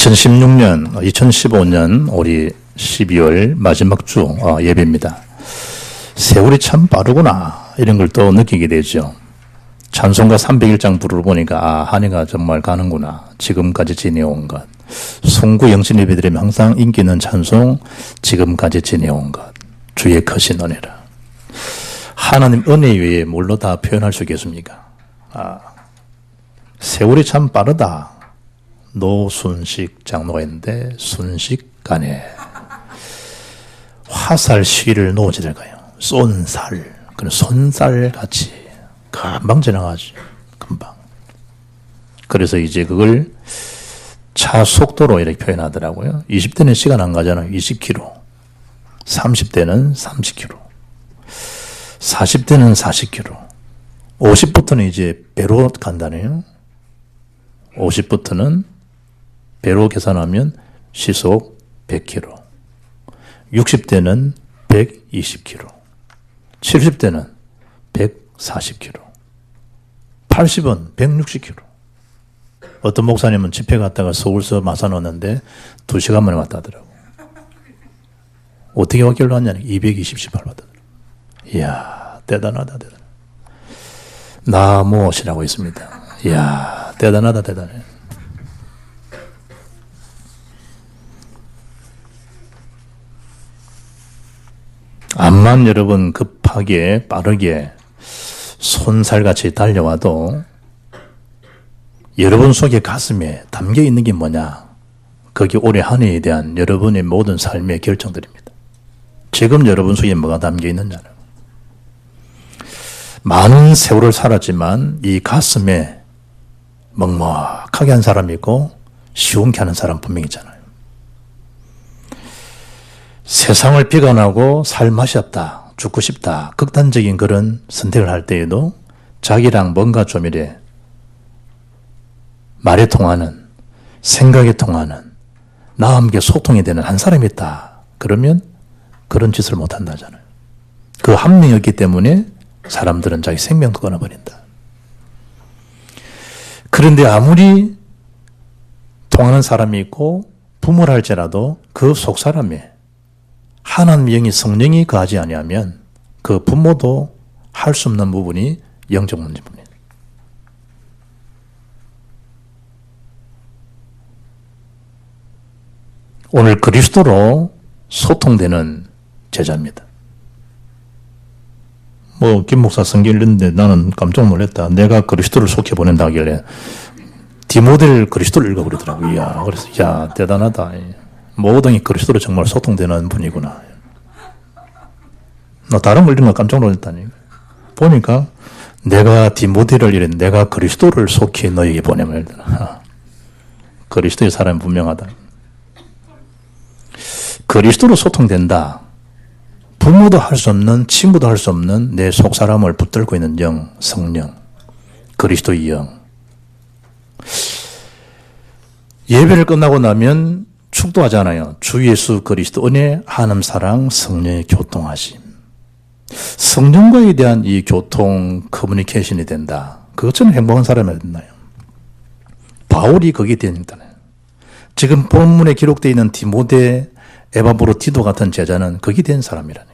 2016년, 2015년 우리 12월 마지막 주 예배입니다. 세월이 참 빠르구나 이런 걸 또 느끼게 되죠. 찬송가 301장 부르러 보니까 한 해가 정말 가는구나. 지금까지 지내온 것. 송구 영신 예배드리면 항상 인기 있는 찬송 지금까지 지내온 것. 주의 크신 은혜라. 하나님 은혜 외에 뭘로 다 표현할 수 있겠습니까? 세월이 참 빠르다. 노순식 장로가 있는데 순식간에 화살 시위를 놓지 될까요? 쏜살, 그런 손살 같이 금방 지나가지. 금방. 그래서 이제 그걸 차 속도로 이렇게 표현하더라고요. 20대는 시간 안 가잖아요. 20km. 30대는 30km. 40대는 40km. 50부터는 이제 배로 간다네요. 50부터는 배로 계산하면 시속 100km. 60대는 120km. 70대는 140km. 80은 160km. 어떤 목사님은 집회 갔다가 서울서 마산 왔는데 2시간 만에 왔다 하더라고. 어떻게 왔길래 왔냐니 220씩 밟았다더라고. 이야, 대단하다, 대단하다. 나무엇이라고 있습니다. 이야, 대단하다, 대단해. 암만 여러분 급하게 빠르게 손살같이 달려와도 여러분 속에 가슴에 담겨 있는 게 뭐냐? 그게 올해 한 해에 대한 여러분의 모든 삶의 결정들입니다. 지금 여러분 속에 뭐가 담겨 있느냐는. 많은 세월을 살았지만 이 가슴에 먹먹하게 한 사람이 있고 시원케 하는 사람 분명히 있잖아요. 세상을 비관하고 살 맛이 없다, 죽고 싶다, 극단적인 그런 선택을 할 때에도 자기랑 뭔가 좀 이래 말에 통하는, 생각에 통하는, 나와 함께 소통이 되는 한 사람이 있다. 그러면 그런 짓을 못 한다잖아요. 그 한 명이었기 때문에 사람들은 자기 생명도 끊어버린다. 그런데 아무리 통하는 사람이 있고 부모를 할지라도 그 속 사람에 하나님의 영이 성령이 거하지 아니하면 그 부모도 할 수 없는 부분이 영적 문제입니다. 오늘 그리스도로 소통되는 제자입니다. 김 목사 성경 읽는데 나는 깜짝 놀랐다. 내가 그리스도를 속해 보낸다 하길래 디모델 그리스도를 읽어버리더라고요. 이야, 그래서 야, 대단하다. 모든 그리스도로 정말 소통되는 분이구나. 나 다른 걸 읽은 거 깜짝 놀랐다니. 보니까 내가 디모데를 이래 내가 그리스도를 속히 너에게 보내면 그리스도의 사람이 분명하다. 그리스도로 소통된다. 부모도 할 수 없는, 친구도 할 수 없는 내 속 사람을 붙들고 있는 영, 성령, 그리스도의 영. 예배를 끝나고 나면 축도하잖아요. 주 예수 그리스도 은혜, 하나님 사랑, 성령의 교통하심. 성령과에 대한 이 교통, 커뮤니케이션이 된다. 그것처럼 행복한 사람이 됐나요? 바울이 거기에 된다네. 지금 본문에 기록되어 있는 디모데, 에바브로디도 같은 제자는 거기에 된 사람이라니까.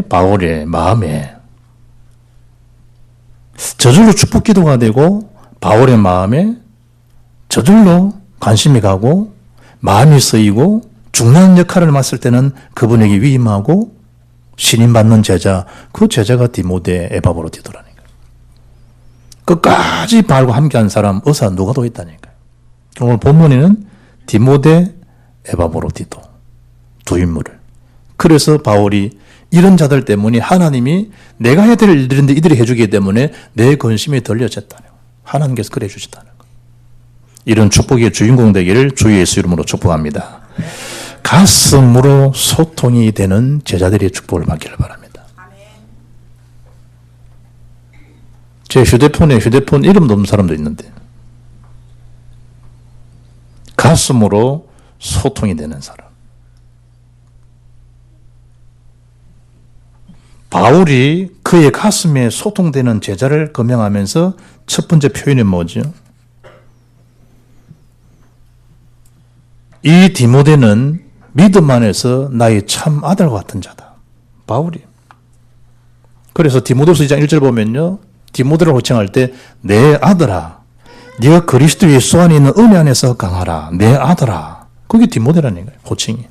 바울의 마음에 저절로 축복 기도가 되고 바울의 마음에 저절로 관심이 가고 마음이 쓰이고 중요한 역할을 맡을 때는 그분에게 위임하고 신임받는 제자, 그 제자가 디모데 에바브로디도라니까. 끝까지 바울과 함께한 사람 의사 누가 더 있다니까요. 오늘 본문에는 디모데 에바브로디도 두 인물을. 그래서 바울이 이런 자들 때문에 하나님이 내가 해야 될 일들인데 이들이 해주기 때문에 내 근심이 덜려졌다는 거예요. 하나님께서 그래 주셨다는 거예요. 이런 축복의 주인공 되기를 주 예수 이름으로 축복합니다. 가슴으로 소통이 되는 제자들의 축복을 받기를 바랍니다. 제 휴대폰 이름도 없는 사람도 있는데 가슴으로 소통이 되는 사람. 바울이 그의 가슴에 소통되는 제자를 거명하면서 첫 번째 표현이 뭐죠? 이 디모데는 믿음 안에서 나의 참 아들 같은 자다. 바울이. 그래서 디모데후서 2장 1절 보면요. 디모데를 호칭할 때 내 아들아, 네가 그리스도 예수 안에 있는 은혜 안에서 강하라. 내 아들아. 그게 디모데라는 거예요. 호칭이.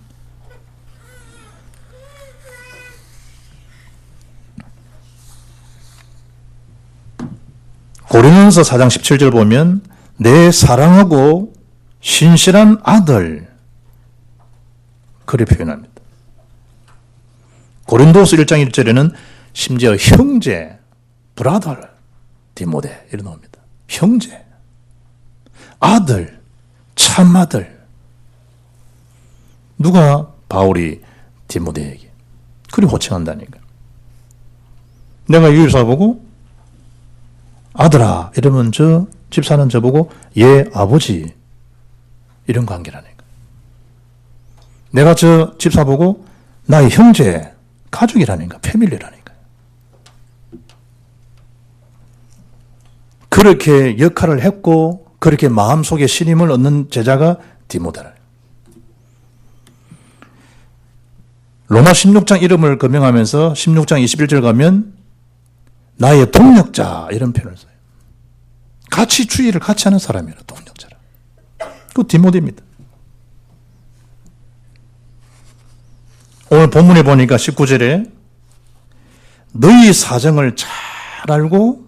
고린도전서 4장 17절 보면 내 사랑하고 신실한 아들 그렇게 표현합니다. 고린도서 1장 1절에는 심지어 형제, 브라더, 디모데 이렇게 나옵니다. 형제, 아들, 참아들. 누가? 바울이 디모데에게. 그렇게 호칭한다니까. 내가 유일사 보고 아들아 이러면 저 집사는 저보고 얘 아버지 이런 관계라니까. 내가 저 집사 보고 나의 형제, 가족이라니까, 패밀리라니까. 그렇게 역할을 했고 그렇게 마음속에 신임을 얻는 제자가 디모데라. 로마 16장 이름을 거명하면서 16장 21절 가면 나의 동력자 이런 표현을 써요. 같이 주의를 같이 하는 사람이라 동력자라. 그 디모데입니다. 오늘 본문에 보니까 19절에 너희 사정을 잘 알고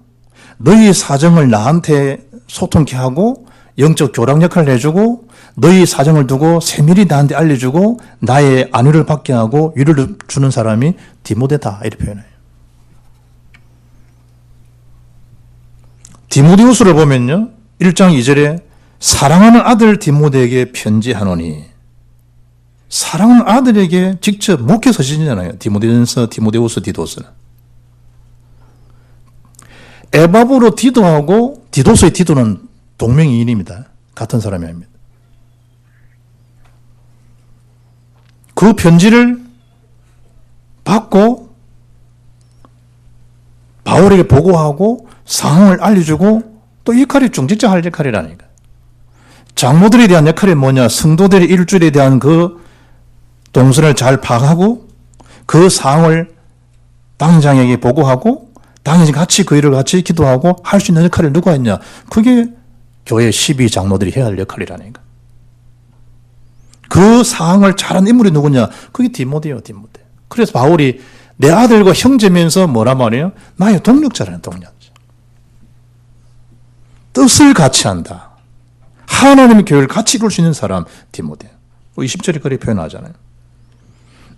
너희 사정을 나한테 소통케 하고 영적 교랑 역할을 해주고 너희 사정을 두고 세밀히 나한테 알려주고 나의 안위를 받게 하고 위로를 주는 사람이 디모데다 이렇게 표현해요. 디모데후서를 보면요. 1장 2절에 사랑하는 아들 디모데에게 편지하노니 사랑하는 아들에게 직접 목회 서신이잖아요. 디모데전서, 디모데후서, 디도서는. 에바브로 디도하고 디도서의 디도는 동명이인입니다. 같은 사람이 아닙니다. 그 편지를 받고 바울에게 보고하고 상황을 알려주고 또 이 역할이 중직자 할 역할이라니까. 장로들에 대한 역할이 뭐냐? 성도들의 일주일에 대한 그 동선을 잘 파악하고 그 상황을 당장에게 보고하고 당연히 같이 그 일을 같이 기도하고 할 수 있는 역할을 누가 했냐? 그게 교회 12장로들이 해야 할 역할이라니까. 그 상황을 잘한 인물이 누구냐? 그게 디모데예요, 디모데. 그래서 바울이 내 아들과 형제면서 뭐란 말이에요? 나의 동력자라는 동력자. 뜻을 같이 한다. 하나님의 교회를 같이 이룰 수 있는 사람 디모데. 20절에 그렇게 표현하잖아요.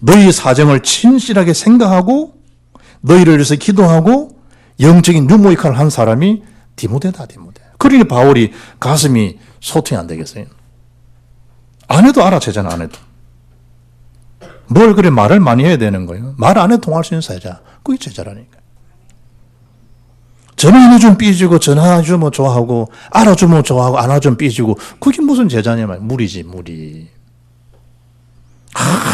너희 사정을 진실하게 생각하고 너희를 위해서 기도하고 영적인 유모 역할을 한 사람이 디모데다, 디모데. 그러니 바울이 가슴이 소통이 안 되겠어요. 안 해도 알아채잖아, 안 해도. 뭘 그래 말을 많이 해야 되는 거예요. 말 안 해도 통할 수 있는 사자. 그게 제자라니까. 전화해주면 삐지고 전화해주면 좋아하고 알아주면 좋아하고 안 알아주면 삐지고 그게 무슨 제자냐 말이야. 무리지, 무리.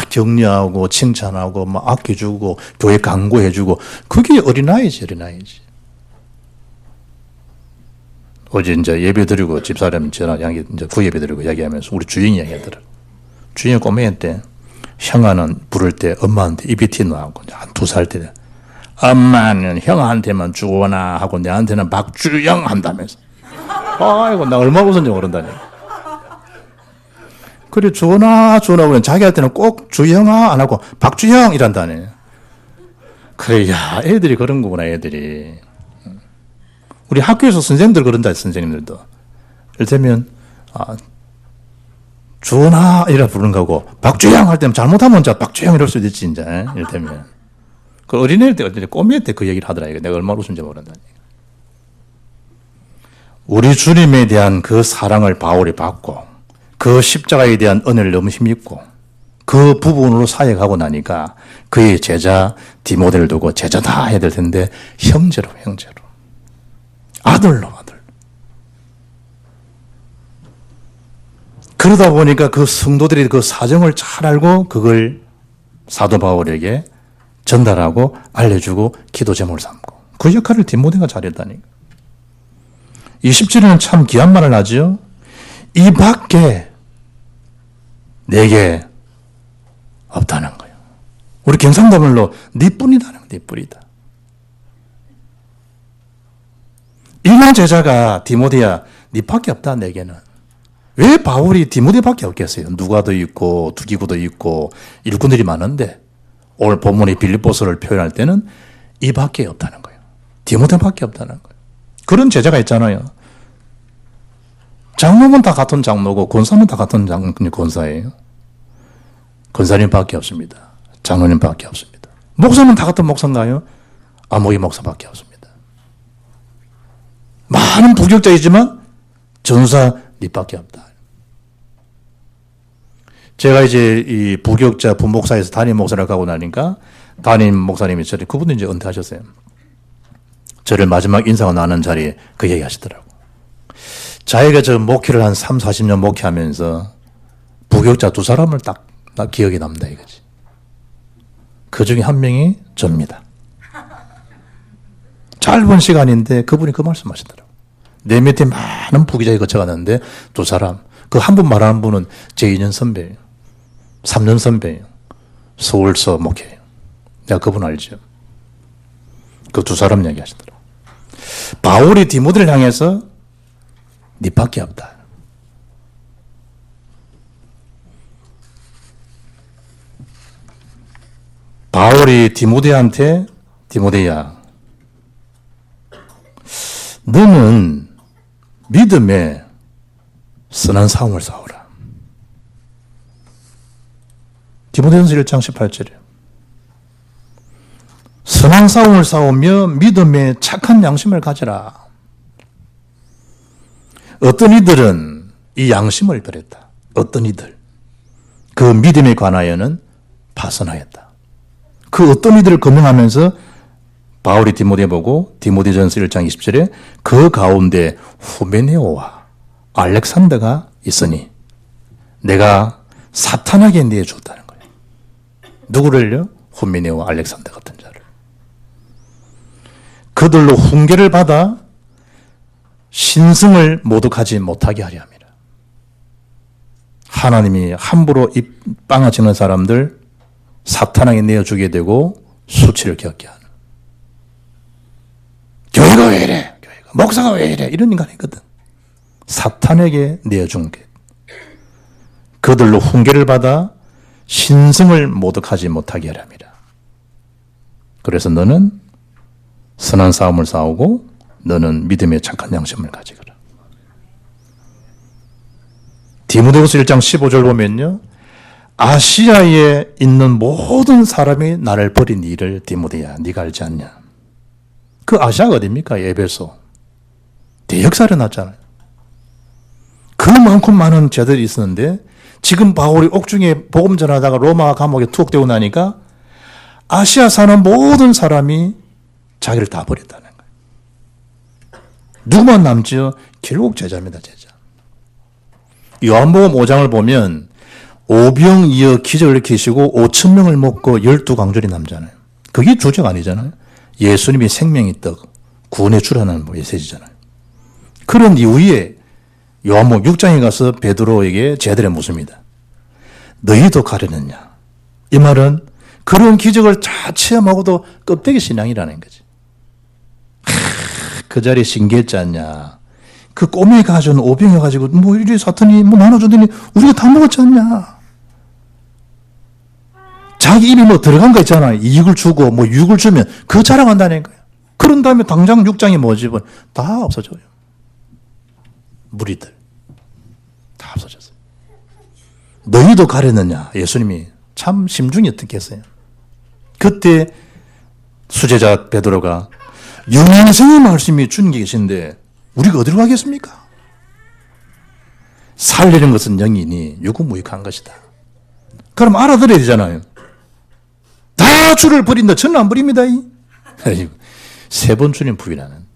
격려하고 칭찬하고 막 아껴주고 교회 강구해주고 그게 어린아이지, 어린아이지. 어제 이제 예배 드리고 집사람 전화 이제 구예배 드리고 이야기하면서 우리 주인이 이야기하더라고. 주인이 꼬맹이 때 형아는 부를 때 엄마한테 입이 튀어나오고 한 2살 때 엄마는 형한테만 주거나 하고 내한테는 박주영 한다면서. 아이고 나 얼마나 웃은지 모른다니. 그래 주거나 그러면 자기한테는 꼭 주영아 안 하고 박주영 이란다네. 그래 야 애들이 그런 거구나 애들이. 우리 학교에서 선생님들 그런다 선생님들도. 이를테면 주원아 이라 부르는 거고 박주영 할 때는 잘못하면 자 박주영 이럴 수도 있지 이제 이를테면. 그 어린애일 때 꼬미일 때 그 얘기를 하더라. 내가 얼마나 웃은지 모른다. 우리 주님에 대한 그 사랑을 바울이 받고 그 십자가에 대한 은혜를 너무 힘입고 그 부분으로 사역하고 나니까 그의 제자 디모데를 두고 제자다 해야 될 텐데 형제로 아들로 아들. 그러다 보니까 그 성도들이 그 사정을 잘 알고 그걸 사도 바울에게 전달하고 알려주고 기도 제목을 삼고 그 역할을 디모데가 잘했다니까. 이 17절은 참 귀한 말을 하죠. 이 밖에 내게 없다는 거예요. 우리 경상도말로 네 뿐이다는 거예요. 네 뿐이다. 이런 제자가 디모데야 네 밖에 없다 내게는. 왜 바울이 디모데밖에 없겠어요? 누가도 있고 두기고도 있고 일꾼들이 많은데 오늘 본문의 빌립보서를 표현할 때는 이 밖에 없다는 거예요. 디모데밖에 없다는 거예요. 그런 제자가 있잖아요. 장로는 다 같은 장로고 권사는 다 같은 권사예요. 권사님밖에 없습니다. 장로님밖에 없습니다. 목사는 다 같은 목사인가요? 아무개 목사밖에 없습니다. 많은 부격자이지만 전사 니밖에 없다. 제가 이제 이 부격자 분목사에서 담임 목사를 가고 나니까 담임 목사님이 그분도 이제 은퇴하셨어요. 저를 마지막 인사가 나는 자리에 그 얘기 하시더라고. 자기가 저 목회를 한 3, 40년 목회하면서 부격자 2사람을 딱 기억에 남다 이거지. 그 중에 한 명이 저입니다. 짧은 시간인데 그분이 그 말씀 하시더라고. 내 밑에 많은 부기자에 거쳐갔는데 2사람, 그 한 분 말하는 분은 제 2년 선배예요. 3년 선배예요. 서울서 목회예요. 내가 그분 알죠. 그 2사람 얘기 하시더라고. 바울이 디모데를 향해서 네 밖에 없다. 바울이 디모데한테 디모데야 너는 믿음에 선한 싸움을 싸우라. 디모데전서 1장 18절이에요. 선한 싸움을 싸우며 믿음에 착한 양심을 가져라. 어떤 이들은 이 양심을 버렸다. 어떤 이들 그 믿음에 관하여는 파선하였다. 그 어떤 이들을 거명하면서 바울이 디모데 보고 디모데전서 1장 20절에 그 가운데 후메네오와 알렉산더가 있으니 내가 사탄에게 내줬다는 거예요. 누구를요? 후메네오와 알렉산더 같은 자를. 그들로 훈계를 받아 신성을 모독하지 못하게 하려 합니다. 하나님이 함부로 입 빵아치는 사람들 사탄에게 내어주게 되고 수치를 겪게 하는. 교회가 왜 이래? 교회가. 목사가 왜 이래? 이런 인간이거든. 사탄에게 내어준 게. 그들로 훈계를 받아 신성을 모독하지 못하게 하려 합니다. 그래서 너는 선한 싸움을 싸우고 너는 믿음의 착한 양심을 가지거라. 디모데후서 1장 15절 보면요. 아시아에 있는 모든 사람이 나를 버린 일을 디모데야 네가 알지 않냐. 그 아시아가 어디입니까? 에베소. 대역사를 났잖아요. 그 많고 많은 죄들이 있었는데 지금 바울이 옥중에 복음 전하다가 로마 감옥에 투옥되고 나니까 아시아 사는 모든 사람이 자기를 다 버렸다는 거예요. 누구만 남지요? 결국 제자입니다. 제자. 요한복음 5장을 보면 오병이어 기적을 일으키시고 5천 명을 먹고 12광절이 남잖아요. 그게 주제가 아니잖아요. 예수님이 생명의 떡, 구원의 주라는 메시지잖아요. 그런 이후에 요한복음 6장에 가서 베드로에게 제자들이 묻습니다. 너희도 가려느냐? 이 말은 그런 기적을 다 체험하고도 껍데기 신앙이라는 거지. 그 자리에 신기했지 않냐? 그 꼬매가 가져온 오병이 가지고 뭐 이리 사탄이 뭐 나눠주더니 우리가 다 먹었지 않냐? 자기 입이 뭐 들어간 거 있잖아요. 이익을 주고 뭐 유익을 주면 그 자랑한다는 거예요. 그런 다음에 당장 6장의 모집은 다 없어져요. 무리들 다 없어졌어요. 너희도 가려느냐? 예수님이 참 심중이 어떻게 했어요? 그때 수제자 베드로가 영생의 말씀이 주님 계신데 우리가 어디로 가겠습니까? 살리는 것은 영이니 육은 무익한 것이다. 그럼 알아들어야 되잖아요. 다 주를 버린다. 저는 안 버립니다. 3번 주님 부인하는.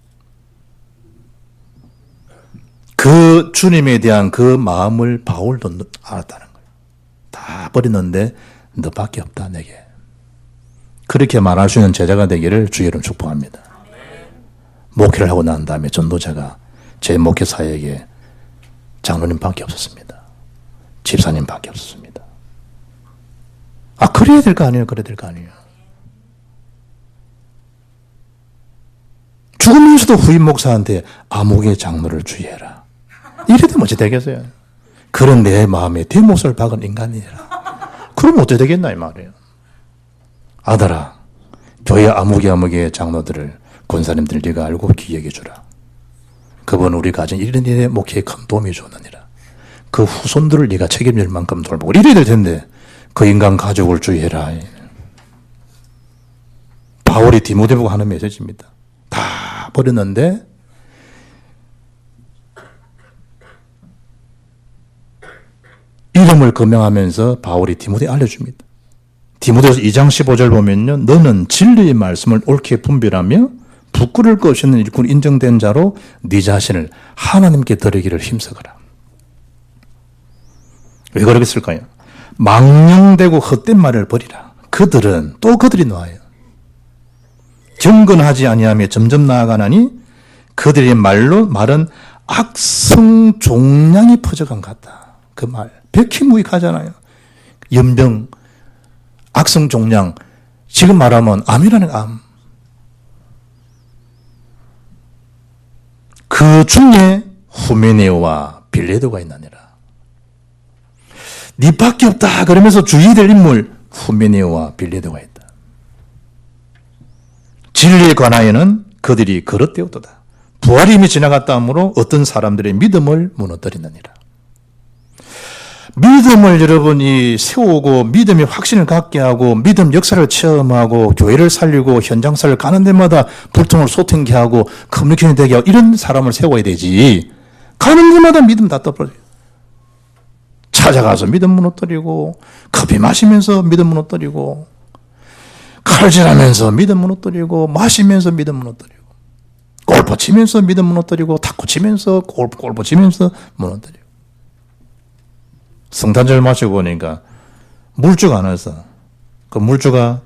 그 주님에 대한 그 마음을 바울도 알았다는 거예요. 다 버렸는데 너밖에 없다 내게. 그렇게 말할 수 있는 제자가 되기를 주의 이름 축복합니다. 목회를 하고 난 다음에 전도자가 제 목회 사역에 장로님밖에 없었습니다. 집사님밖에 없었습니다. 아, 그래야 될 거 아니에요? 그래야 될 거 아니에요? 죽으면서도 후임 목사한테 아무개 장로를 주의해라. 이래도 어찌 되겠어요? 그런 내 마음에 대못을 박은 인간이라. 그럼 어떻게 되겠나 이 말이에요. 아들아, 교회 아무개 장로들을 권사님들 네가 알고 기억해 주라. 그분 우리 가정 이런 일에 목회에 큰 도움이 주느니라. 그 후손들을 네가 책임질 만큼 돌보고 이래야 될 텐데 그 인간 가족을 주의해라. 바울이 디모데보고 하는 메시지입니다. 다 버렸는데 이름을 거명하면서 바울이 디모데에 알려줍니다. 디모데서 2장 15절 보면요. 너는 진리의 말씀을 옳게 분별하며 부끄러울 것 없는 일꾼 인정된 자로 네 자신을 하나님께 드리기를 힘써거라. 왜 그러겠을까요? 망령되고 헛된 말을 버리라. 그들이 나와요. 경건하지 아니하며 점점 나아가나니 그들의 말은 악성 종량이 퍼져간 것 같다. 그 말 백희무익하잖아요. 연병, 악성 종량, 지금 말하면 암이라는 암. 그 중에 후메네오와 빌레도가 있나니라. 네 밖에 없다 그러면서 주의될 인물 후메네오와 빌레도가 있다. 진리에 관하여는 그들이 그릇되었도다. 부활이 이미 지나갔다 하므로 어떤 사람들의 믿음을 무너뜨리느니라. 믿음을 여러분이 세우고 믿음의 확신을 갖게 하고 믿음 역사를 체험하고 교회를 살리고 현장사를 가는 데마다 불통을 솟게 하고 커뮤니케이션이 되게 하고 이런 사람을 세워야 되지. 가는 데마다 믿음 다 떠버려요. 찾아가서 믿음 무너뜨리고 커피 마시면서 믿음 무너뜨리고 칼질하면서 믿음 무너뜨리고 마시면서 믿음 무너뜨리고 골프 치면서 믿음 무너뜨리고 탁구 치면서 골프 치면서 무너뜨리고 성탄절 마시고 보니까 물주가 안 와서 그 물주가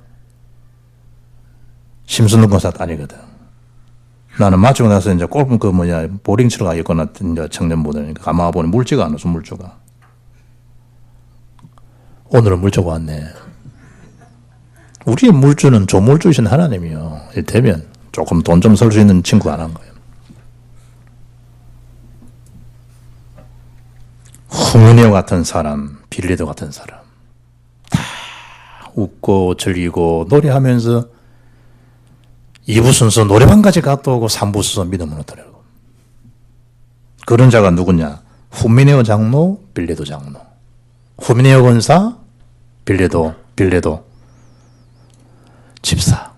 심순동권사 딸이거든. 나는 마치고 나서 이제 골프 보링 치러 가겠거나 이제 청년보다니까 가만 보니 물주가 안 와서 물주가. 오늘은 물주가 왔네. 우리의 물주는 조물주이신 하나님이요. 되면 조금 돈 좀 쓸 수 있는 친구 안 한 거예요. 후메네오 같은 사람, 빌레도 같은 사람 다 웃고 즐기고 노래하면서 2부 순서 노래방까지 갔다 오고 3부 순서 믿음 무너뜨리고. 그런 자가 누구냐? 후메네오 장로, 빌레도 장로. 후메네오 권사, 빌레도 집사.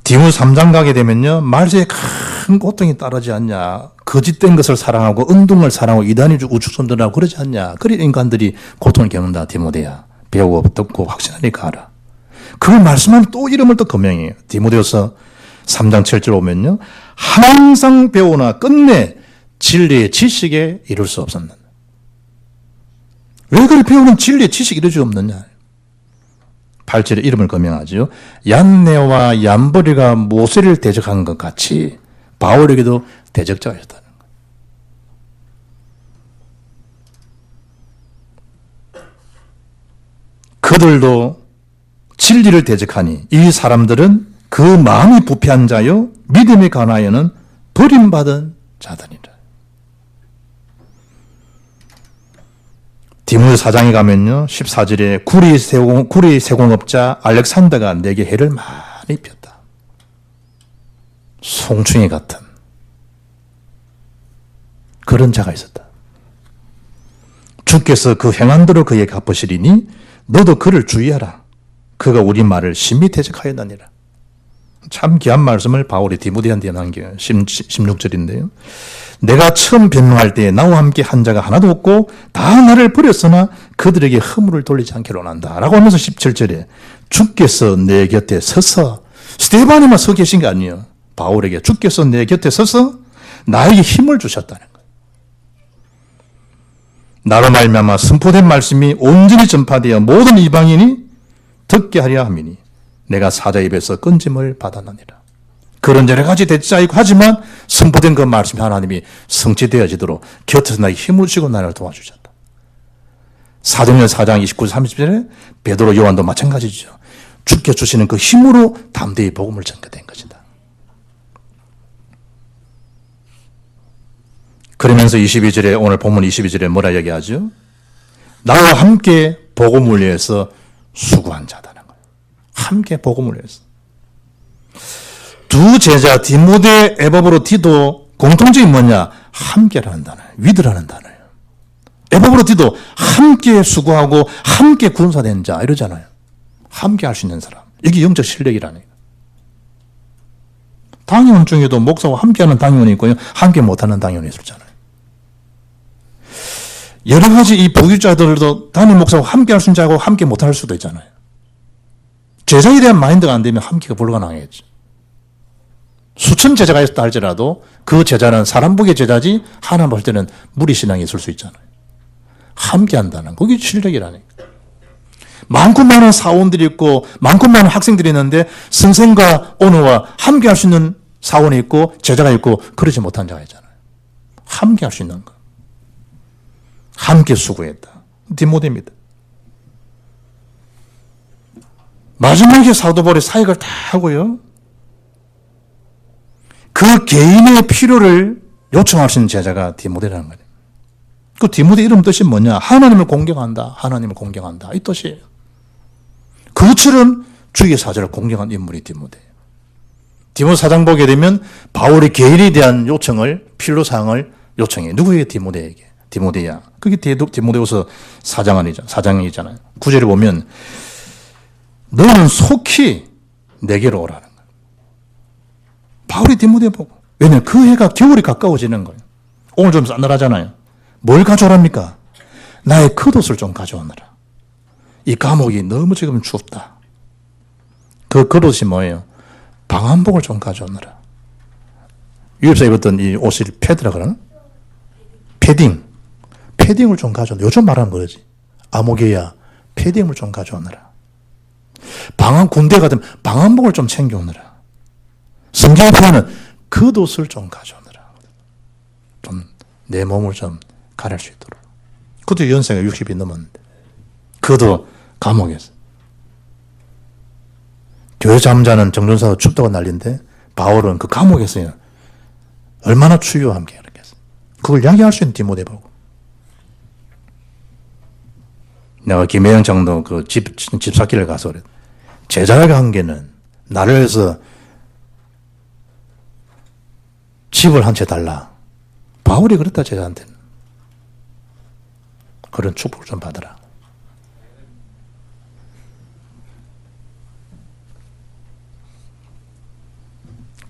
디모 3장 가게 되면요. 말세에 큰 고통이 따르지 않냐. 거짓된 것을 사랑하고 은둥을 사랑하고 이단이 우주선들하고 그러지 않냐. 그런 인간들이 고통을 겪는다. 디모데야. 배우고 듣고 확신하니 가라. 그 말씀하면 또 이름을 또 거명해요. 디모데후서 3장 7절 보면요. 항상 배우나 끝내 진리의 지식에 이룰 수 없었는다. 왜 그걸 배우는 진리의 지식이 이룰 수 없느냐. 8절에 이름을 거명하죠. 얀네와 얀버리가 모세를 대적한 것 같이 바울에게도 대적자가 있었다는 거예요. 그들도 진리를 대적하니 이 사람들은 그 마음이 부패한 자요 믿음에 관하여는 버림받은 자들이라. 디모데 4장에 가면요. 14절에 구리 세공업자 알렉산더가 내게 해를 많이 입혔다. 송충이 같은 그런 자가 있었다. 주께서 그 행한대로 그에게 갚으시리니 너도 그를 주의하라. 그가 우리 말을 심히 대적하였느니라. 참 귀한 말씀을 바울이 디모데한테 남겨요. 16절인데요. 내가 처음 변명할 때 나와 함께 한 자가 하나도 없고 다 나를 버렸으나 그들에게 허물을 돌리지 않기로 한다. 라고 하면서 17절에 주께서 내 곁에 서서 스데반에만 서 계신 게 아니에요. 바울에게 주께서 내 곁에 서서 나에게 힘을 주셨다는 거예요. 나로 말미암아 선포된 말씀이 온전히 전파되어 모든 이방인이 듣게 하려 함이니 내가 사자 입에서 건짐을 받았느니라. 그런 여러 가지 대치자 있고 하지만 선포된 그 말씀이 하나님이 성취되어지도록 곁에서 나에게 힘을 주시고 나를 도와주셨다. 사도행전 4장 29, 30절에 베드로 요한도 마찬가지죠. 주께 주시는 그 힘으로 담대히 복음을 전개된 것이다. 그러면서 22절에 오늘 본문 22절에 뭐라 얘기하죠? 나와 함께 복음을 위해서 수고한 자다는 거예요. 함께 복음을 위해서. 두 제자 디모데, 에바브로디도 공통점이 뭐냐? 함께라는 단어예요. 위드라는 단어예요. 에바브로디도 함께 수고하고 함께 군사된 자 이러잖아요. 함께 할 수 있는 사람. 이게 영적 실력이라는 거예요. 당회원 중에도 목사와 함께하는 당회원이 있고요. 함께 못하는 당회원이 있었잖아요. 여러 가지 이 부교자들도 담임 목사와 함께 할 수 있는 자고 함께 못할 수도 있잖아요. 제자에 대한 마인드가 안 되면 함께가 불가능하겠죠. 수천 제자가 있었다 할지라도 그 제자는 사람 보기의 제자지 하나님 볼 때는 무리신앙이 있을 수 있잖아요. 함께 한다는 그게 실력이라니까. 많고 많은 사원들이 있고 많고 많은 학생들이 있는데 선생과 오너와 함께 할 수 있는 사원이 있고 제자가 있고 그러지 못한 자가 있잖아요. 함께 할 수 있는 거. 함께 수고했다. 디모데입니다. 마지막에 사도 바울이 사역을 다 하고요. 그 개인의 필요를 요청할 수 있는 제자가 디모데라는 거예요. 그 디모데 이름 뜻이 뭐냐? 하나님을 공경한다. 하나님을 공경한다. 이 뜻이에요. 그것처럼 주의 사자를 공경한 인물이 디모데예요. 디모데 사장 보게 되면 바울의 개인에 대한 요청을, 필요사항을 요청해요. 누구에게? 디모데에게. 디모데야. 그게 디모데후서 4장이잖아요. 9절에 보면 너는 속히 내게로 오라는 거예요. 바울이 디모데 보고. 왜냐하면 그 해가 겨울이 가까워지는 거예요. 오늘 좀 싸늘하잖아요. 뭘 가져오랍니까? 나의 겉옷을 좀 가져오너라. 이 감옥이 너무 지금 춥다. 그 겉옷이 뭐예요? 방한복을 좀 가져오너라. 유럽에서 입었던 이 옷이 패드라 그러나? 패딩을 좀 가져오너라. 요즘 말하는 거지. 아모게야, 패딩을 좀 가져오너라. 군대 가면 방한복을 좀 챙겨오너라. 성경의 표현은 겉옷을 좀 가져오너라. 좀 내 몸을 좀 가릴 수 있도록. 그것도 연세가 60이 넘었는데. 그도 감옥에서. 교회 잠자는 정전사도 춥다고 난리인데 바울은 그 감옥에서요. 얼마나 추위와 함께 이렇게 했어요. 그걸 이야기할 수 있는 디모데 보고. 내가 김혜영 장로 그 집사기를 가서 그래. 제자의 관계는 나를 위해서 집을 한 채 달라. 바울이 그랬다 제자한테는. 그런 축복을 좀 받으라.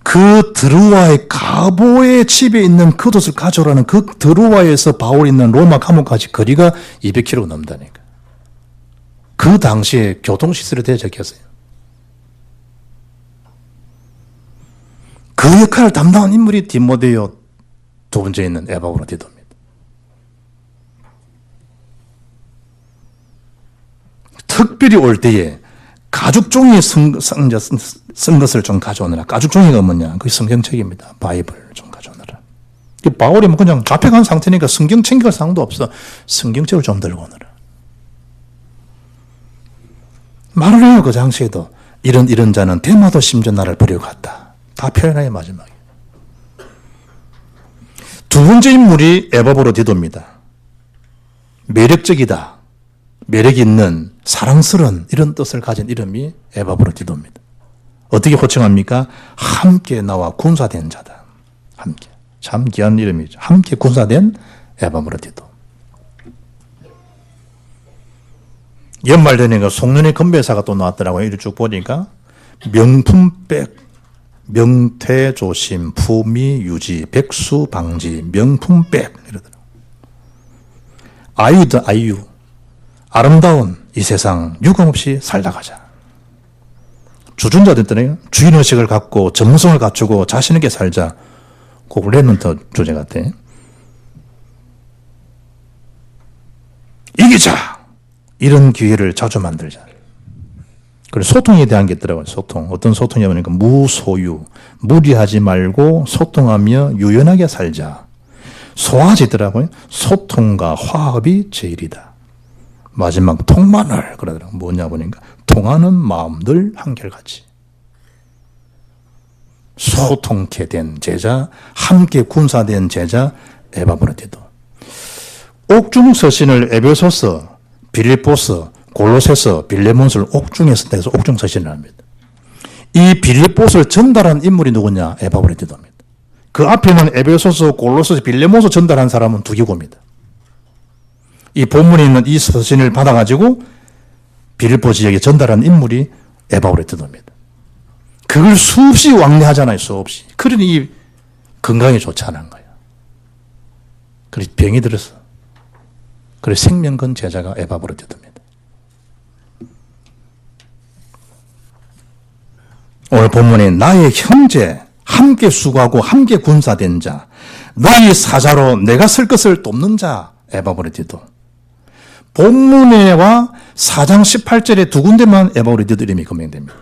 그 드루와의 가보의 집에 있는 겉옷을 가져오라는 그 드루와에서 바울이 있는 로마 감옥까지 거리가 200km 넘다니까. 그 당시에 교통시설이 되어졌겠어요. 그 역할을 담당한 인물이 디모데요. 두 번째 있는 에바브로디도입니다. 특별히 올 때에 가죽 종이에 쓴 것을 좀 가져오느라. 가죽 종이가 뭐냐? 그게 성경책입니다. 바이블 좀 가져오느라. 바울이 뭐 그냥 잡혀간 상태니까 성경 챙길 상도 없어. 성경책을 좀 들고 오느라. 말을 해요. 그 당시에도. 이런 자는 대마도 심지어 나를 버리고 갔다. 다 표현해요. 마지막에. 두 번째 인물이 에바브로디도입니다. 매력적이다. 매력 있는 사랑스러운 이런 뜻을 가진 이름이 에바브로디도입니다. 어떻게 호칭합니까? 함께 나와 군사된 자다. 함께. 참 귀한 이름이죠. 함께 군사된 에바브로디도. 연말 되니까 송년회 건배사가 또 나왔더라고요. 이를 쭉 보니까 명품백, 명퇴조심, 품위 유지, 백수 방지, 명품백 이러더라고요. 아유다 아유. 아름다운 이 세상 유감없이 살다 가자. 주준자들 주인의식을 갖고 전문성을 갖추고 자신 있게 살자. 그 랩런트 주제 같아. 이기자! 이런 기회를 자주 만들자. 그리고 소통에 대한 게 있더라고요. 소통. 어떤 소통이냐면 무소유. 무리하지 말고 소통하며 유연하게 살자. 소화지 있더라고요. 소통과 화합이 제일이다. 마지막 통만을 그러더라고요. 뭐냐 보니까 통하는 마음들 한결같이. 소통케 된 제자, 함께 군사된 제자 에바브로디도. 옥중 서신을 에베소서, 빌립보서, 골로새서, 빌레몬서를 옥중에서 떼서 옥중 서신을 합니다. 이 빌립보서를 전달한 인물이 누구냐? 에바브로디도입니다. 그 앞에는 에베소서, 골로새서, 빌레몬서 전달한 사람은 두 개고입니다. 이 본문에 있는 이 서신을 받아가지고 빌립보 지역에 전달한 인물이 에바브로디도입니다. 그걸 수없이 왕래하잖아요, 수없이. 그러니 건강에 좋지 않은 거예요. 그래서 병이 들었어. 그래서 생명 건 제자가 에바브로디도입니다. 오늘 본문에 나의 형제, 함께 수고하고 함께 군사된 자, 너희 사자로 내가 쓸 것을 돕는 자, 에바브로디도. 본문에와 4장 18절에 두 군데만 에바브로디도 이름이 거명됩니다.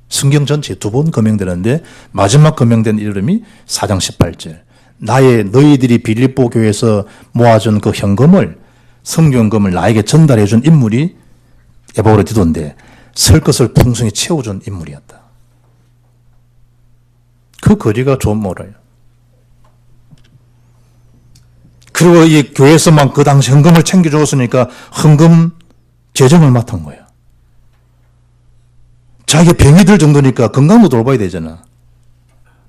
성경 전체에 두 번 거명되는데 마지막 거명된 이름이 4장 18절. 너희들이 빌립보 교회에서 모아준 그 현금을, 성경금을 나에게 전달해 준 인물이 에바브로디도인데 쓸 것을 풍성히 채워준 인물이었다. 그 거리가 좀 멀어요. 그리고 이 교회에서만 그 당시 헌금을 챙겨줬으니까 헌금 재정을 맡은 거예요. 자기가 병이 들 정도니까 건강도 돌봐야 되잖아.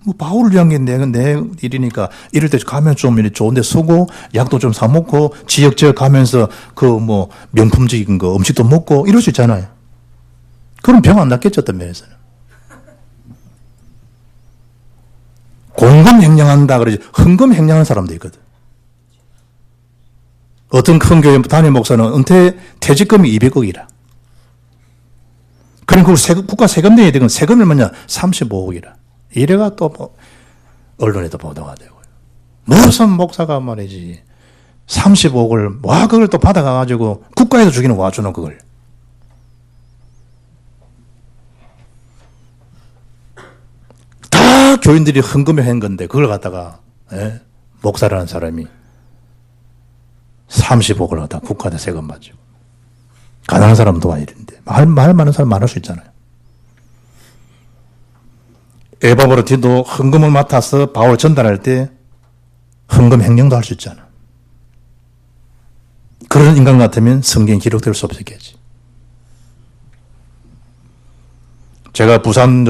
뭐 바울을 위한 게 내 일이니까 이럴 때 가면 좀 좋은 데 쓰고 약도 좀 사 먹고 지역지역 가면서 그 뭐 명품적인 거 음식도 먹고 이럴 수 있잖아요. 그럼 병 안 낫겠죠, 어떤 면에서는. 공금 행령한다 그러지 헌금 행령하는 사람도 있거든. 어떤 큰 교회 담임 목사는 은퇴 퇴직금이 200억이라. 그럼 그 국가 세금 내야 되건 세금이 얼마냐? 35억이라. 이래가 또 뭐 언론에도 보도가 되고요. 무슨 목사가 말이지 35억을 와 그걸 또 받아가가지고 국가에서 주기는 와 주는 그걸. 다 교인들이 헌금에 한 건데 그걸 갖다가 목사라는 사람이 30억을 갖다 국가에다 세금 받죠. 가난한 사람은 도와 이런데 말 많은 사람 많을 수 있잖아요. 에바브로디도 헌금을 맡아서 바울 전달할 때 헌금 행령도 할 수 있잖아. 그런 인간 같으면 성경에 기록될 수 없었겠지. 제가 부산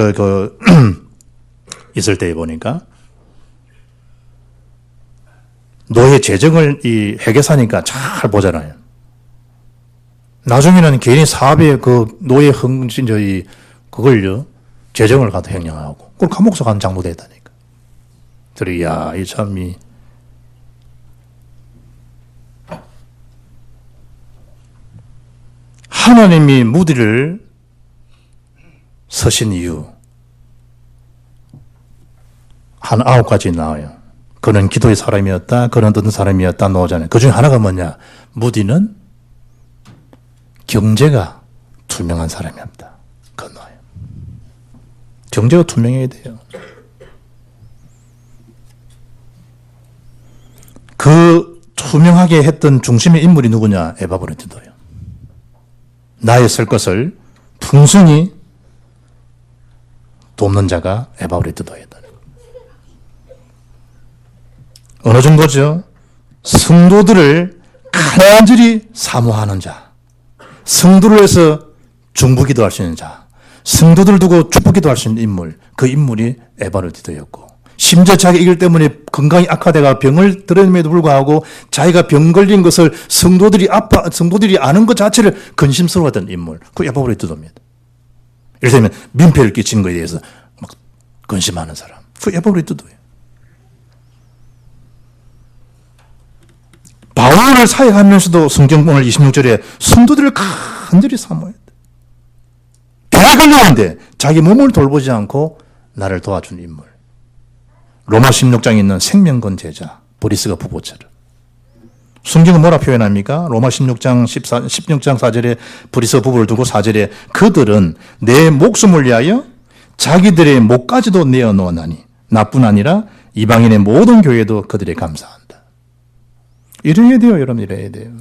있을 때 보니까 노예 재정을 이 회계사니까 잘 보잖아요. 나중에는 개인이 사업에 그 노예 그걸요 재정을 가도 행령하고 그걸 감옥서 가는 장로도 했다니까. 그래, 이 참이 하나님이 무디를 서신 이유 한 9가지 나와요. 그는 기도의 사람이었다. 그는 어떤 사람이었다. 나오잖아요. 그 중에 하나가 뭐냐? 무디는 경제가 투명한 사람이었다. 그건 나와요. 경제가 투명해야 돼요. 그 투명하게 했던 중심의 인물이 누구냐? 에바브로디도예요. 나의 쓸 것을 풍성히 돕는 자가 에바브로디도였다. 어느 정도죠? 성도들을 간절히 사모하는 자, 성도를 위해서 중보기도 할 수 있는 자, 성도들 두고 축복기도 할 수 있는 인물, 그 인물이 에바브로디도였고, 심지어 자기 일 때문에 건강이 악화되가 병을 들었음에도 불구하고 자기가 병 걸린 것을 성도들이 아는 것 자체를 근심스러워하던 인물, 그 에바브로디도입니다. 예를 들면 민폐를 끼친 것에 대해서 막 근심하는 사람, 그 에바브로디도예요. 바울을 사역하면서도 성경 오늘 26절에 성도들을 간절히 사모해야 돼. 병에 걸렸는데 자기 몸을 돌보지 않고 나를 도와준 인물. 로마 16장에 있는 생명건 제자 보리스가 부부처럼 성경은 뭐라 표현합니까? 로마 16장 4절에 브리스 부부를 두고 4절에 그들은 내 목숨을 위하여 자기들의 목까지도 내어놓았나니 나뿐 아니라 이방인의 모든 교회도 그들에 감사한다. 이래야 돼요, 여러분. 이래야 돼요.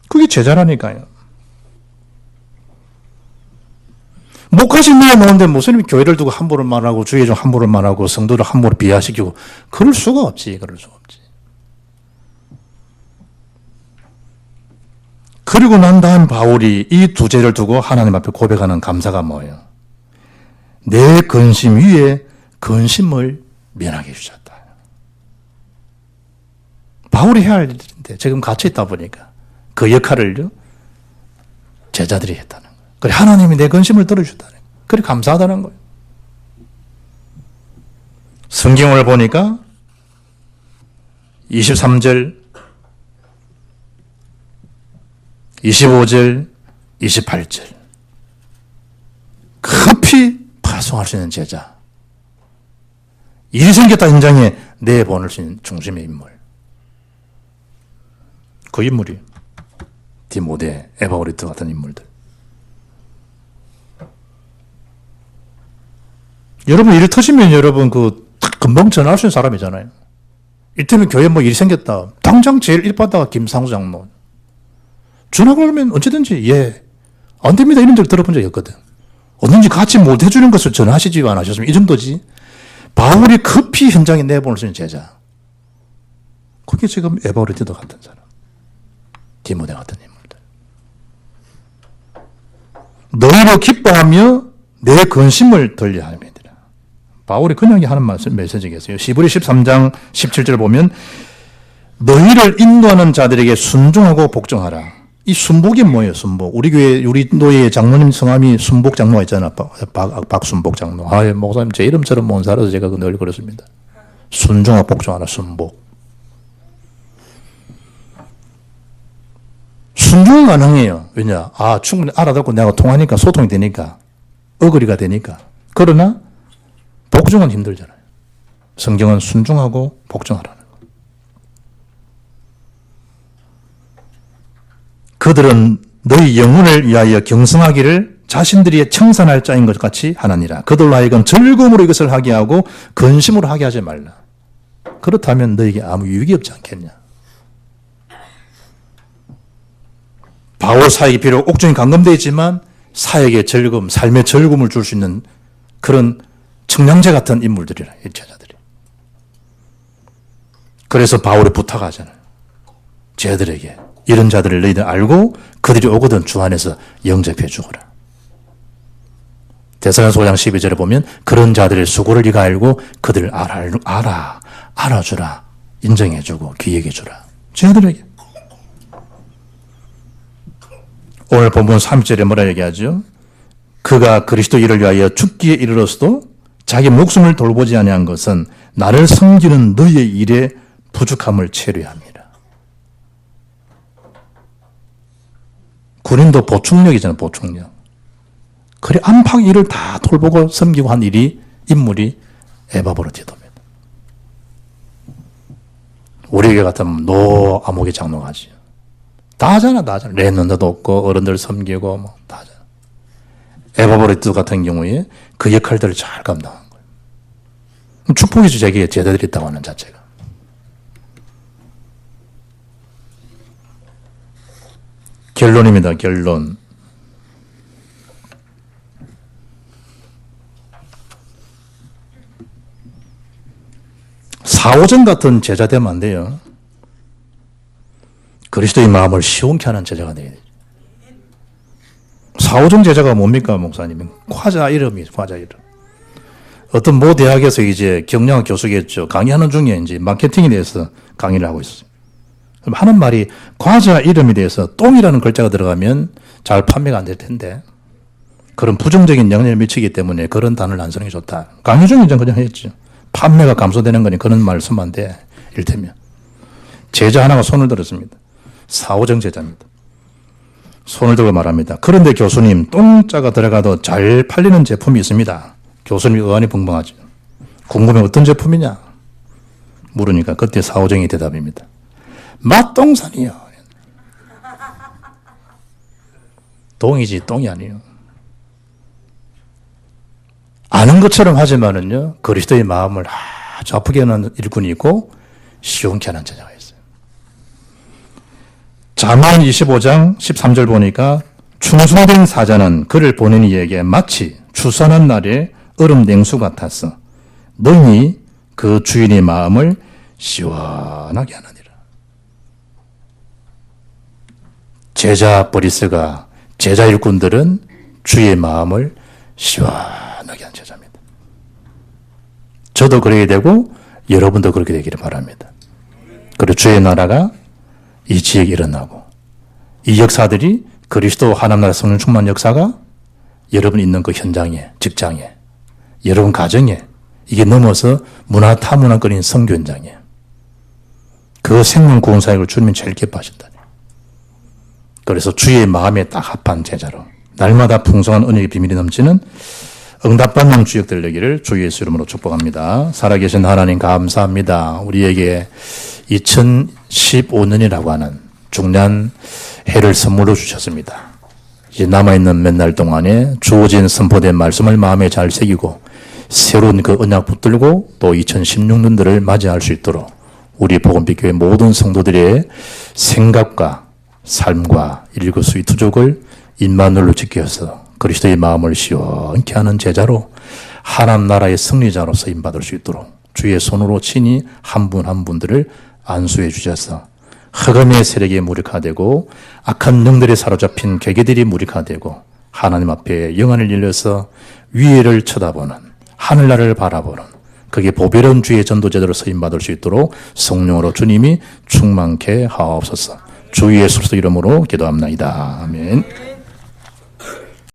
그게 제자라니까요. 목까지 내어놓는데 무슨 교회를 두고 함부로 말하고 주의 종 함부로 말하고 성도를 함부로 비하시키고 그럴 수가 없지. 그럴 수가 없지. 그리고 난 다음 바울이 이 두 죄를 두고 하나님 앞에 고백하는 감사가 뭐예요? 내 근심 위에 근심을 면하게 해주셨다. 바울이 해야 할 일인데 지금 갇혀있다 보니까 그 역할을 제자들이 했다는 거예요. 그래 하나님이 내 근심을 들어주셨다는 거예요. 그래 감사하다는 거예요. 성경을 보니까 23절 25절, 28절. 급히 파송할 수 있는 제자. 일이 생겼다 현장에 내보낼 수 있는 중심의 인물. 그 인물이 디모데, 에바오리트 같은 인물들. 여러분 일 터지면 여러분 금방 전화할 수 있는 사람이잖아요. 이때는 교회 일이 생겼다. 당장 제일 일 받다가 김상수 장로. 전화 걸면 언제든지 안 됩니다. 이런 적 들어본 적이 없거든. 언제든지 같이 못 해주는 것을 전화하시지 안 하셨으면 이 정도지. 바울이 급히 현장에 내보낼 수 있는 제자. 그게 지금 에바오리트도 같은 사람. 디모데 같은 인물들. 너희로 기뻐하며 내 근심을 덜려 함이니라. 바울이 그냥 하는 메시지겠어요. 시브리 13장 17절 보면 너희를 인도하는 자들에게 순종하고 복종하라. 이 순복이 뭐예요? 순복. 우리 교회 우리 노예 장로님 성함이 순복 장로가 있잖아. 박순복 장로. 목사님 제 이름처럼 못 살아서 제가 늘 그렇습니다. 순종하고 복종하라. 순복. 순종은 가능해요. 왜냐? 충분히 알아듣고 내가 통하니까 소통이 되니까 어거리가 되니까. 그러나 복종은 힘들잖아요. 성경은 순종하고 복종하라는 거. 그들은 너희 영혼을 위하여 경성하기를 자신들이 청산할 자인 것 같이 하나니라. 그들로 하여금 즐거움으로 이것을 하게 하고 근심으로 하게 하지 말라. 그렇다면 너에게 아무 유익이 없지 않겠냐. 바울 사역이 비록 옥중에 감금되어 있지만 사역의 즐거움, 삶의 즐거움을 줄 수 있는 그런 청량제 같은 인물들이라, 이 제자들이. 그래서 바울이 부탁하잖아요. 제자들에게 이런 자들을 너희들 알고 그들이 오거든 주 안에서 영접해 주거라. 데살로니가 5장 12절에 보면 그런 자들의 수고를 네가 알고 그들을 알아주라. 인정해 주고 기억해 주라. 제자들에게. 오늘 본문 3절에 뭐라 얘기하죠? 그가 그리스도 일을 위하여 죽기에 이르러서도 자기 목숨을 돌보지 아니한 것은 나를 섬기는 너희의 일에 부족함을 채려야 합니다. 군인도 보충력이잖아요. 보충력. 그래 안팎 일을 다 돌보고 섬기고 한 인물이 에바브로디도입니다. 우리 교회 같으면 노 아모개 장로가 하지. 다 하잖아. 랩런더도 없고 어른들 섬기고 다 하잖아. 에바브로디도 같은 경우에 그 역할들을 잘 감당한 거예요. 축복이죠. 자기의 제자들이 있다고 하는 자체가. 결론입니다. 결론. 사오정 같은 제자 되면 안 돼요. 그리스도의 마음을 시원케 하는 제자가 되어야 돼요. 사오정 제자가 뭡니까, 목사님? 과자 이름. 어떤 모 대학에서 이제 경영학 교수겠죠. 강의하는 중에 이제 마케팅에 대해서 강의를 하고 있어요. 그럼 하는 말이 과자 이름에 대해서 똥이라는 글자가 들어가면 잘 판매가 안 될 텐데 그런 부정적인 영향을 미치기 때문에 그런 단어를 안 쓰는 게 좋다. 강의 중에 그냥 했죠. 판매가 감소되는 거니 그런 말 쓰면 안 돼. 이를테면. 제자 하나가 손을 들었습니다. 사오정 제자입니다. 손을 들고 말합니다. 그런데 교수님, 똥자가 들어가도 잘 팔리는 제품이 있습니다. 교수님이 의안이 벙벙하죠. 궁금해 어떤 제품이냐? 물으니까 그때 사오정이 대답입니다. 맛동산이요. 동이지 똥이 아니에요. 아는 것처럼 하지만은요, 그리스도의 마음을 아주 아프게 하는 일꾼이 있고 시원케 하는 제자가 있어요. 잠언 25장 13절 보니까 충성된 사자는 그를 보낸 이에게 마치 추수하는 날에 얼음 냉수 같았어. 너희 그 주인의 마음을 시원하게 하느니라. 제자 보리스가, 제자 일꾼들은 주의 마음을 시원하게 한 제자입니다. 저도 그렇게 되고 여러분도 그렇게 되기를 바랍니다. 그리고 주의 나라가 이 지역에 일어나고 이 역사들이 그리스도 하나님 나라 성령 충만 역사가 여러분 있는 그 현장에, 직장에, 여러분 가정에, 이게 넘어서 문화 타문화거리는 선교 현장에 그 생명 구원 사역을 주님이 제일 기뻐하신다니. 그래서 주의 마음에 딱 합한 제자로 날마다 풍성한 은혜의 비밀이 넘치는 응답받는 주역들 되기를 주 예수 이름으로 축복합니다. 살아계신 하나님 감사합니다. 우리에게 2015년이라고 하는 중요한 해를 선물로 주셨습니다. 이제 남아있는 몇 날 동안에 주어진 선포된 말씀을 마음에 잘 새기고 새로운 그 언약 붙들고 또 2016년들을 맞이할 수 있도록 우리 복음빛교회 모든 성도들의 생각과 삶과 일거수일투족을 임마누엘로 지켜서 그리스도의 마음을 시원케 하는 제자로 하나님 나라의 승리자로 쓰임받을 수 있도록 주의 손으로 친히 한 분 한 분들을 안수해 주셔서 흑암의 세력이 무력화되고 악한 영들에 사로잡힌 계계들이 무력화되고 하나님 앞에 영안을 열려서 위에를 쳐다보는 하늘나라를 바라보는 그게 보배로운 주의 전도제대로 쓰임받을 수 있도록 성령으로 주님이 충만케 하옵소서. 주 예수 그리스도 이름으로 기도합나이다. 아멘.